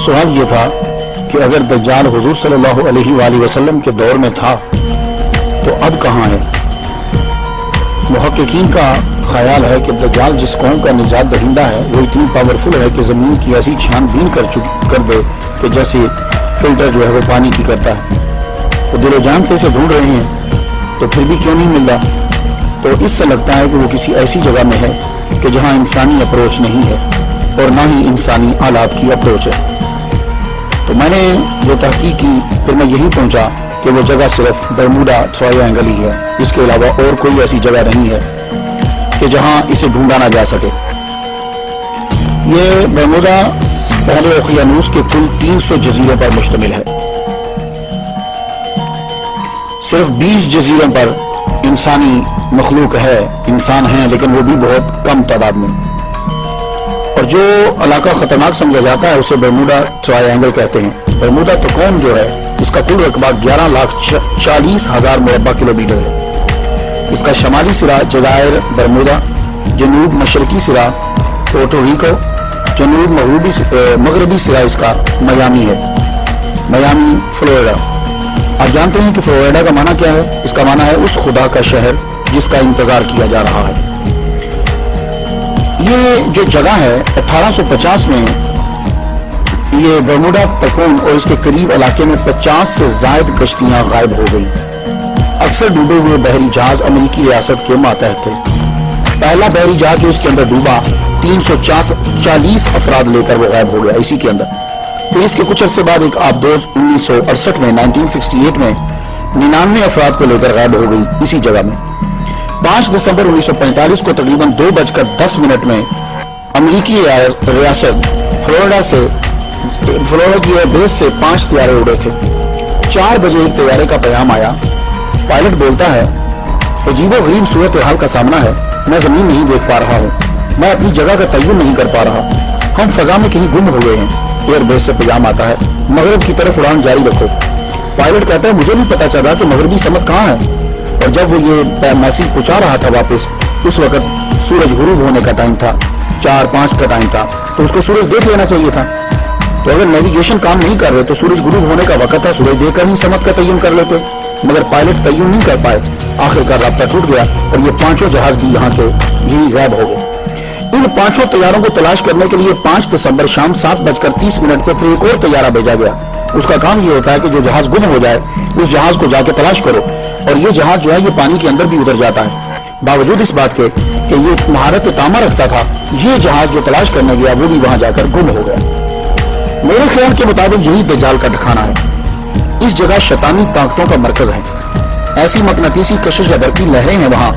سوال یہ تھا کہ اگر دجال حضور صلی اللہ علیہ وآلہ وسلم کے دور میں تھا تو اب کہاں ہے؟ محققین کا خیال ہے کہ دجال جس قوم کا نجات دہندہ ہے وہ اتنی پاورفل ہے کہ زمین کی ایسی چھان بین کر دے کہ جیسے فلٹر جو ہے وہ پانی کی کرتا ہے. وہ دل و جان سے اسے ڈھونڈ رہے ہیں تو پھر بھی کیوں نہیں مل رہا؟ تو اس سے لگتا ہے کہ وہ کسی ایسی جگہ میں ہے کہ جہاں انسانی اپروچ نہیں ہے اور نہ ہی انسانی آلات کی اپروچ ہے. تو میں نے جو تحقیق کی پھر میں یہی پہنچا کہ وہ جگہ صرف برموڈا ٹرائنگل ہی ہے، اس کے علاوہ اور کوئی ایسی جگہ نہیں ہے کہ جہاں اسے ڈھونڈا نہ جا سکے. یہ برموڈا پہلے اوقیانوس کے کل 300 جزیروں پر مشتمل ہے. صرف 20 جزیروں پر انسانی مخلوق ہے، انسان ہیں، لیکن وہ بھی بہت کم تعداد میں. اور جو علاقہ خطرناک سمجھا جاتا ہے اسے برموڈا ٹرائنگل کہتے ہیں. برموڈا تکون جو ہے اس کا کل رقبہ 11,40,000 مربع کلومیٹر ہے. اس کا شمالی سرا جزائر برمودا، جنوب مشرقی سرا پورٹو ریکو، جنوب مغربی سرا اس کا میامی ہے، میامی فلوریڈا. آپ جانتے ہیں کہ فلوریڈا کا معنی کیا ہے؟ اس کا معنی ہے اس خدا کا شہر جس کا انتظار کیا جا رہا ہے. یہ جو جگہ ہے 1850 میں یہ برموڈا تکون اور اس کے قریب علاقے میں 50 سے زائد کشتیاں غائب ہو گئی. اکثر ڈوبے ہوئے بحری جہاز امریکی ریاست کے ماتحت تھے. پہلا بحری جہاز جو اس کے اندر ڈوبا 340 افراد لے کر وہ غائب ہو گیا اسی کے اندر. پھر اس کے کچھ عرصے بعد ایک آبدوز 1968 میں 1968 میں 99 افراد کو لے کر غائب ہو گئی اسی جگہ میں. 5 دسمبر 1945 کو تقریباً 2:10 میں امریکی ریاست فلوریڈا کی بیس سے 5 طیارے اڑے تھے. 4 بجے ایک طیارے کا پیغام آیا. پائلٹ بولتا ہے عجیب و غریب صورتحال کا سامنا ہے، میں زمین نہیں دیکھ پا رہا ہوں، میں اپنی جگہ کا تعین نہیں کر پا رہا، ہم فضا میں کہیں گم ہو گئے ہیں. ایئر بیس سے پیغام آتا ہے مغرب کی طرف اڑان جاری رکھو. پائلٹ کہتا ہے مجھے نہیں پتا چلا کہ مغربی سمت کہاں ہے. اور جب وہ یہ میسج پہنچا رہا تھا واپس، اس وقت سورج غروب ہونے کا ٹائم تھا، 4-5 کا ٹائم تھا، تو اس کو سورج دیکھ لینا چاہیے تھا. تو اگر نیویگیشن کام نہیں کر رہے تو سورج غروب ہونے کا وقت تھا، سورج دیکھ کر ہی سمت کا تعین کر لیتے. مگر پائلٹ تعین نہیں کر پائے، آخرکار رابطہ ٹوٹ گیا اور یہ 5 جہاز بھی یہاں کے یہی غائب ہو گئے. ان 5 طیاروں کو تلاش کرنے کے لیے 5 دسمبر شام 7:30 پہ پھر ایک اور طیارہ بھیجا گیا. اس کا کام یہ ہوتا ہے کہ جو جہاز گم ہو جائے اس جہاز کو جا کے تلاش کرو، اور یہ جہاز جو ہے یہ پانی کے اندر بھی اتر جاتا ہے. باوجود اس بات کے کہ یہ مہارت تامہ رکھتا تھا، یہ جہاز جو تلاش کرنے گیا وہ بھی وہاں جا کر گم ہو گیا. میرے خیال کے مطابق یہی دجال کا ٹھکانہ ہے. اس جگہ شیطانی طاقتوں کا مرکز ہے. ایسی مقناطیسی کشش یا برقی لہریں ہیں وہاں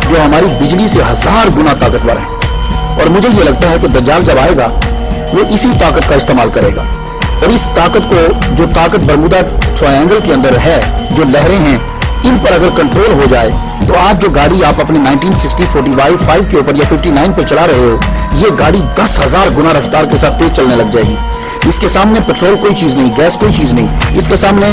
جو ہماری بجلی سے 1000 گنا طاقتور ہیں. اور مجھے یہ لگتا ہے کہ دجال جب آئے گا وہ اسی طاقت کا استعمال کرے گا. اور اس طاقت کو، جو طاقت برمودا ٹرائنگل کے اندر ہے، جو لہریں ہیں، ان پر اگر کنٹرول ہو جائے تو آج جو گاڑی آپ اپنے 1960 45 کے اوپر یا 59 پہ چلا رہے ہو، یہ گاڑی 10,000 گنا رفتار کے ساتھ تیز چلنے لگ جائے گی. اس کے سامنے پیٹرول کوئی چیز نہیں، گیس کوئی چیز نہیں، اس کے سامنے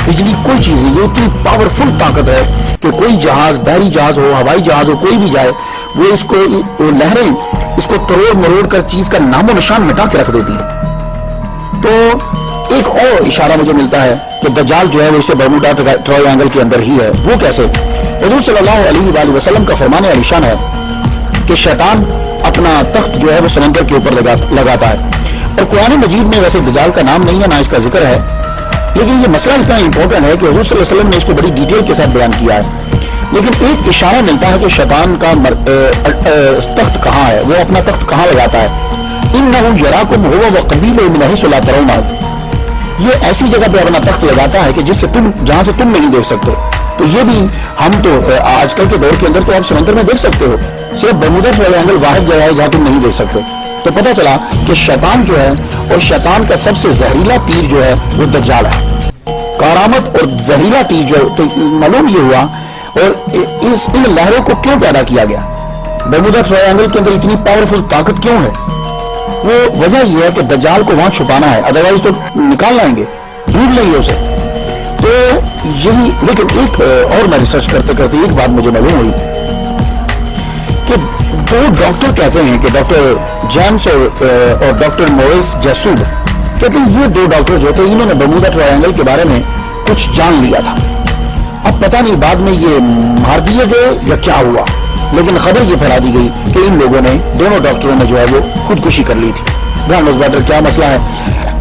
بجلی کوئی چیز نہیں. یہ اتنی پاورفل طاقت ہے کہ کوئی جہاز، بحری جہاز ہو، ہوائی جہاز ہو، کوئی بھی جائے، وہ اس کو لہریں اس کو توڑ مروڑ کر چیز کا نام و نشان مٹا کے رکھ دیتی ہے. تو ایک اور اشارہ مجھے ملتا ہے کہ دجال جو ہے وہ اسے برموڈا ٹرائنگل کے اندر ہی ہے. وہ کیسے؟ حضور صلی اللہ علیہ وآلہ وسلم کا فرمان عالیشان ہے کہ شیطان اپنا تخت جو ہے وہ سمندر کے اوپر لگاتا ہے. اور قرآن مجید میں ویسے دجال کا نام نہیں ہے، نہ اس کا ذکر ہے، لیکن یہ مسئلہ اتنا امپورٹنٹ ہے کہ حضور صلی اللہ علیہ وسلم نے اس کو بڑی ڈیٹیل کے ساتھ بیان کیا ہے. لیکن ایک اشارہ ملتا ہے کہ شیطان کا تخت کہاں ہے، وہ اپنا تخت کہاں لگاتا ہے. انہ یراکم هو وقبیلہ من حیث لا ترونہ. یہ ایسی جگہ پہ اپنا تخت لگاتا ہے کہ جہاں سے تم نہیں دیکھ سکتے. تو یہ بھی ہم تو آج کل کے دور کے اندر تو آپ سمندر میں دیکھ سکتے ہو، صرف برمودا ٹرائنگل واحد جگہ ہے جہاں تم نہیں دیکھ سکتے. تو پتہ چلا کہ شیطان جو ہے، اور شیطان کا سب سے زہریلا تیر جو ہے وہ دجال ہے. کارآمد اور زہریلا تیر جو تو معلوم یہ ہوا. اور ان لہروں کو کیوں پیدا کیا گیا؟ برمودا ٹرائنگل کے اندر اتنی پاورفل طاقت کیوں ہے؟ وہ وجہ یہ ہے کہ دجال کو وہاں چھپانا ہے، ادروائز تو نکال لائیں گے، ڈھونڈ لیں گے اسے. تو یہی. لیکن ایک اور میں ریسرچ کرتے کرتے ایک بات مجھے معلوم ہوئی کہ 2 ڈاکٹر کہتے ہیں کہ ڈاکٹر جیمس اور ڈاکٹر موریس جیسوب कहते हैं ये दो डॉक्टर जो थे इन्होंने बर्मुदा ट्रायंगल के बारे में कुछ जान लिया था। अब पता नहीं बाद में ये मार दिए गए या क्या हुआ, लेकिन खबर ये फैला दी गई कि इन लोगों ने, दोनों डॉक्टरों ने जो है वो खुदकुशी कर ली थी। ध्यान उस बैटर क्या मसला है।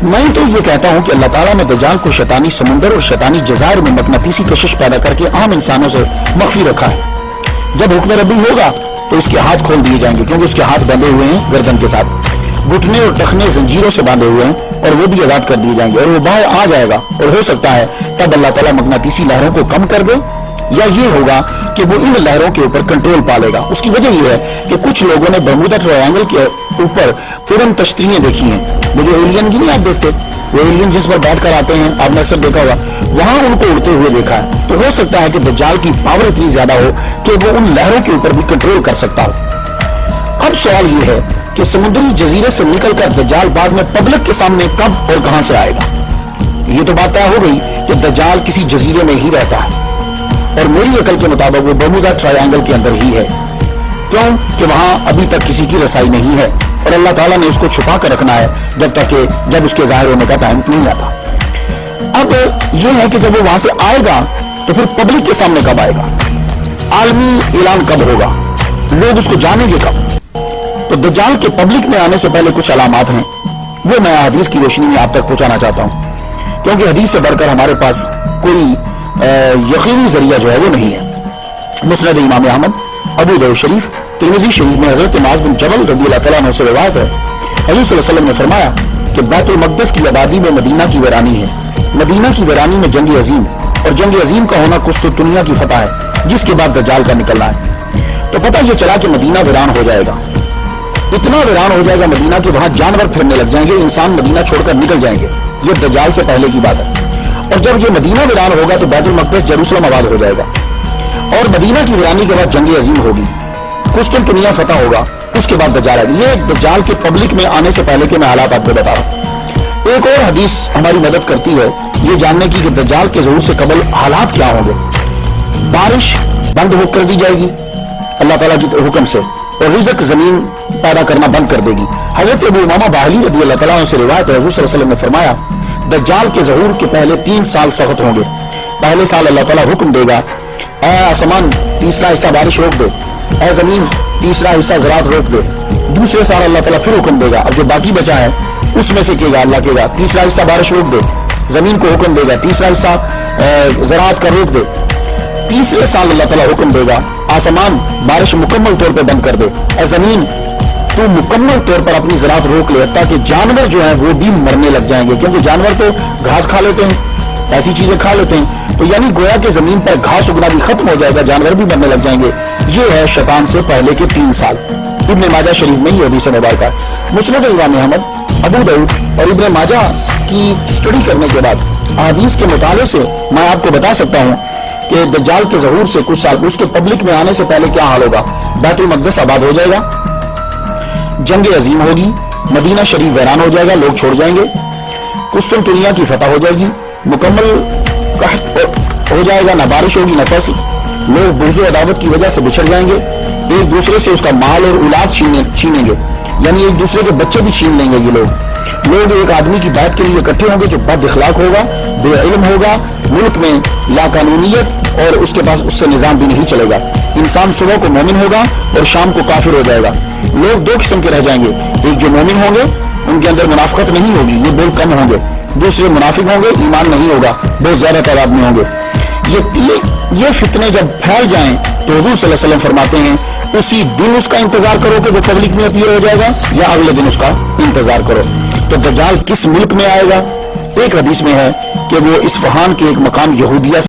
मैं तो ये कहता हूं कि अल्लाह ताला ने दज्जाल को शैतानी समुंदर और शैतानी जज़ायर में मकनातीसी कशिश पैदा करके आम इंसानों से मख्फी रखा है। जब हुक्म रब्बी होगा तो इसके हाथ खोल दिए जाएंगे, क्योंकि उसके हाथ बंधे हुए हैं गर्दन के साथ, घुटने और टखने जंजीरों से बांधे हुए हैं, और वो भी आजाद कर दिए जाएंगे और वो बाहर आ जाएगा। और हो सकता है तब अल्लाह ताला मकनातीसी लहरों को कम कर दे, या ये होगा कि वो इन लहरों के ऊपर कंट्रोल पा लेगा। उसकी वजह यह है कि कुछ लोगों ने बर्मुदा ट्रायंगल के ऊपर उड़न तश्तरियां देखी हैं। वो जो एलियन की नहीं आप देखते, वो एलियन जिस पर बैठ कर आते हैं, आपने अक्सर देखा होगा, वहां उनको उड़ते हुए देखा है। तो हो सकता है कि दज्जाल की पावर इतनी ज्यादा हो कि वो उन लहरों के ऊपर भी कंट्रोल कर सकता हो। अब सवाल यह है कि समुद्री जजीरे से निकलकर दज्जाल बाद में पब्लिक के सामने कब और कहां से आएगा। ये तो बात तय हो गई कि दज्जाल किसी जजीरे में ही रहता है, और मेरी अकल के मुताबिक वो बर्मुदा ट्रायंगल के अंदर ही है। क्यों कि वहां अभी तक किसी की रसाई नहीं है, और अल्लाह ताला ने उसको छुपा कर रखना है जब उसके जाहिर होने का टाइम नहीं आता। अब यह है कि जब वो वहां से आएगा तो फिर पब्लिक के सामने कब आएगा, आलमी ऐलान कब होगा, लोग उसको जानेंगे कब। तो दज्जाल के पब्लिक में आने से पहले कुछ अलामात हैं, वो मैं हदीस की रोशनी में आप तक पहुंचाना चाहता हूं, क्योंकि हदीस से बढ़कर हमारे पास कोई यकीनी जरिया जो है वो नहीं है। मुस्नद इमाम अहमद, अबू दाऊद शरीफ, तिरमिज़ी शरीफ में हजरत मुआज़ बिन जबल रज़ियल्लाहु तआला अन्हु से रिवायत है, हज़रत सल्लल्लाहु अलैहि वसल्लम ने फरमाया कि बैतुल मक़दिस की आबादी में मदीना की वीरानी है, मदीना की वीरानी में जंग अजीम, और जंग अजीम का होना कुस्तुनतुनिया की फतह है, जिसके बाद दज्जाल का निकलना है। तो पता यह चला कि मदीना वीरान हो जाएगा, इतना वीरान हो जाएगा मदीना कि वहां जानवर फिरने लग जाएंगे, इंसान मदीना छोड़कर निकल जाएंगे। ये दज्जाल से पहले की बात है। और जब ये मदीना वीरान होगा तो बैतुल मक़दिस जेरूसलम आबाद हो जाएगा, और मदीना की वीरानी के बाद जंग अजीम होगी, कुस्तुनतुनिया फतह होगा, उसके बाद दज्जाल आएगा। ये दज्जाल के पब्लिक में आने से पहले के मैं हालात आपको बता रहा हूं। एक और हदीस हमारी मदद करती है ये जानने की कि दज्जाल के ज़हूर से कबल हालात क्या होंगे। बारिश बंद हो कर दी जाएगी अल्लाह ताला के हुक्म से, और रिज़्क़ जमीन पैदा करना बंद कर देगी। हजरत अबू उमामा बाहिली रज़ियल्लाहु तआला अन्हु से रिवायत है, हुज़ूर सल्लल्लाहु अलैहि वसल्लम ने फरमाया दज्जाल के ज़हूर के पहले 3 साल सख्त होंगे। पहले साल अल्लाह ताला हुक्म देगा, ऐ आसमान तीसरा हिस्सा बारिश रोक दे, ऐ जमीन तीसरा हिस्सा ज़राअत रोक दे। दूसरे साल अल्लाह ताला फिर हुक्म देगा, अब जो बाकी बचा है उसमें से कहेगा अल्लाह कहेगा तीसरा हिस्सा बारिश रोक दे, जमीन को हुक्म देगा तीसरा हिस्सा ज़राअत का रोक दे। तीसरे साल अल्लाह ताला हुक्म देगा आसमान बारिश मुकम्मल तौर पर बंद कर दे, ऐ जमीन तू मुकम्मल तौर पर अपनी ज़राअत रोक ले, ताकि जानवर जो है वो भी मरने लग जाएंगे, क्योंकि जानवर तो घास खा लेते हैं, ऐसी चीजें खा लेते हैं। तो यानी गोया के जमीन पर घास उगना भी खत्म हो जाएगा, जानवर भी मरने लग जाएंगे। ये है शैतान से पहले के 3 साल। इब्न माजा शरीफ में ये हदीस मुबारक है। मुस्नद इमाम अहमद, अबू दाऊद और इब्न माजा की स्टडी करने के बाद हदीस के मुताले से मैं आपको बता सकता हूँ कि दज्जाल के ज़हूर से कुछ साल उसके पब्लिक में आने से पहले क्या हाल होगा। बैतुल मक़दिस आबाद हो जाएगा, जंग अजीम होगी, मदीना शरीफ वीरान हो जाएगा, लोग छोड़ जाएंगे, कुस्तुनतुनिया की फतह हो जाएगी, मुकम्मल कहत हो जाएगा, ना बारिश होगी ना फसल, लोग बुग़्ज़ अदावत की वजह से बिछड़ जाएंगे, एक दूसरे से उसका माल और औलाद छीनेंगे, यानी एक दूसरे के बच्चे भी छीन लेंगे। ये लोग एक आदमी की बात के लिए इकट्ठे होंगे जो बद इखलाक होगा, बेइल्म होगा, मुल्क में लाकानूनियत और उसके पास उससे निजाम भी नहीं चलेगा। इंसान सुबह को मोमिन होगा और शाम को काफिर हो जाएगा। लोग 2 किस्म के रह जाएंगे, एक जो मोमिन होंगे उनके अंदर मुनाफिकत नहीं होगी, ये बोल कम होंगे, दूसरे मुनाफिक होंगे, ईमान नहीं होगा, बहुत ज्यादा तादाद में होंगे। ये फितने जब फैल जाएं तो हुज़ूर सल्लल्लाहु अलैहि वसल्लम फरमाते हैं उसी दिन उसका इंतजार करो कि वो पब्लिक में अपीयर हो जाएगा, या अगले दिन उसका इंतजार करो। तो दज्जाल किस मुल्क में आएगा? एक हदीस में है कि वो इस्फहान के एक मकाम यहूदिया